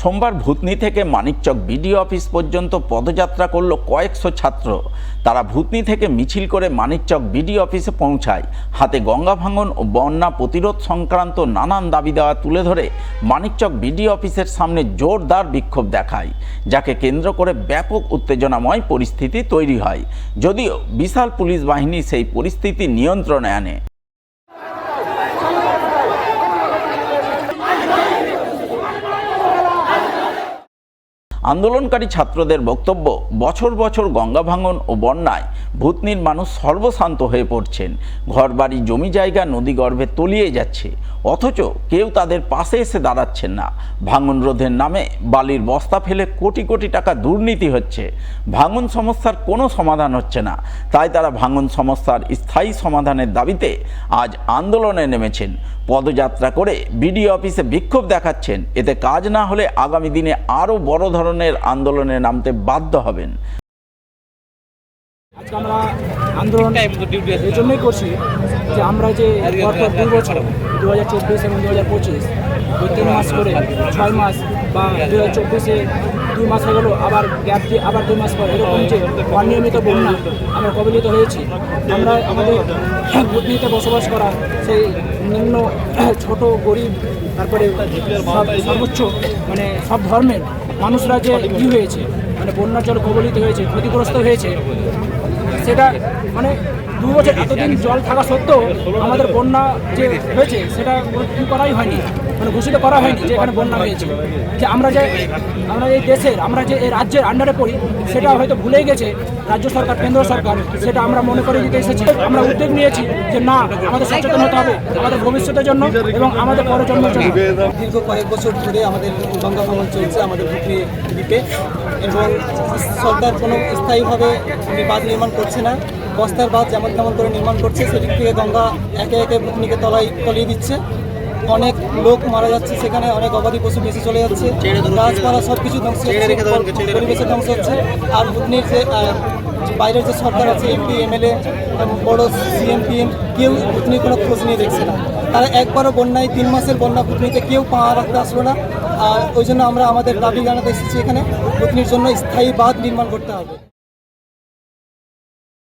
সোমবার ভূতনি থেকে Manikchak BDO office পর্যন্ত পদযাত্রা করল কয়েকশো ছাত্র। তারা ভূতনি থেকে মিছিল করে মানিকচক বিডিও অফিসে পৌঁছায়। হাতে গঙ্গা ভাঙন ও বন্যা প্রতিরোধ সংক্রান্ত নানান দাবি দেওয়া তুলে ধরে মানিকচক বিডিও অফিসের সামনে জোরদার বিক্ষোভ দেখায়, যাকে কেন্দ্র করে ব্যাপক উত্তেজনাময় পরিস্থিতি তৈরি হয়। যদিও বিশাল পুলিশ বাহিনী সেই পরিস্থিতি নিয়ন্ত্রণে আনে। আন্দোলনকারী ছাত্রদের বক্তব্য, বছর বছর গঙ্গা ভাঙন ও বন্যায় ভূতনির মানুষ সর্বশান্ত হয়ে পড়ছেন। ঘরবাড়ি, জমি জায়গা নদীগর্ভে তলিয়ে যাচ্ছে, অথচ কেউ তাদের পাশে এসে দাঁড়াচ্ছেন না। ভাঙন রোধের নামে বালির বস্তা ফেলে কোটি কোটি টাকা দুর্নীতি হচ্ছে। ভাঙন সমস্যার কোনো সমাধান হচ্ছে না। তাই তারা ভাঙন সমস্যার স্থায়ী সমাধানের দাবিতে আজ আন্দোলনে নেমেছেন। পদযাত্রা করে বিডিও অফিসে বিক্ষোভ দেখাচ্ছেন। এতে কাজ না হলে আগামী দিনে আরও বড় ধরনের আন্দোলনে নামতে বাধ্য হবেন। আজকে আমরা আন্দোলন এই জন্যই করছি যে আমরা যে পরপর 2 বছর 2024 এবং 2025 3 মাস করে 6 মাস বা 2024-এ 2 মাস হয়ে গেল, আবার গ্যাপ দিয়ে আবার 2 মাস পর এরকম যে অনিয়মিত বন্যা আমরা কবলিত হয়েছি। আমরা আমাদের ভূতনিতে বসবাস করা সেই নিম্ন, ছোট, গরিব, তারপরে সর্বোচ্চ মানে সব ধর্মের মানুষরা যে হয়েছে, মানে বন্যার জল কবলিত হয়েছে, ক্ষতিগ্রস্ত হয়েছে, সেটা মানে 2 বছর এতদিন জল থাকা সত্ত্বেও আমাদের বন্যা যে হয়েছে সেটা কি করাই হয়নি, মানে ঘোষিত করা হয়নি যে এখানে বন্যা হয়েছে। যে আমরা এই দেশের, আমরা যে এই রাজ্যের আন্ডারে পড়ি সেটা হয়তো ভুলেই গেছে রাজ্য সরকার, কেন্দ্র সরকার, সেটা আমরা মনে করে দিতে এসেছি। আমরা উদ্যোগ নিয়েছি যে না, আমাদের সচেতন হতে হবে আমাদের ভবিষ্যতের জন্য এবং আমাদের পরজন্মের জন্য। দীর্ঘ কয়েক বছর ধরে আমাদের গঙ্গা ভাঙন চলছে আমাদের ভূতনি দ্বীপে, এবং সরকার কোনো স্থায়ীভাবে বাঁধ নির্মাণ করছে না। বস্তার বাঁধ যেমন তেমন করে নির্মাণ করছে, সেদিক থেকে গঙ্গা একে একে ভূতনিকে তলিয়ে দিচ্ছে। অনেক লোক মারা যাচ্ছে, সেখানে অনেক গবাদি পশু বেশি চলে যাচ্ছে, গাছপালা সব কিছু ধ্বংস হচ্ছে, পরিবেশের ধ্বংস হচ্ছে। আর ভূতনির যে বাইরের যে সরকার আছে, এমপি, এমএলএ, বড় সিএম, পিএম, কেউ ভূতনির কোনো খোঁজ নিয়ে দেখছে না। তারা একবারও বন্যায় 3 মাসের বন্যা ভূতনিতে কেউ পা রাখতে আসলো না। ওই জন্য আমরা আমাদের দাবি জানাতে এসেছি, এখানে ভূতনির জন্য স্থায়ী বাঁধ নির্মাণ করতে হবে।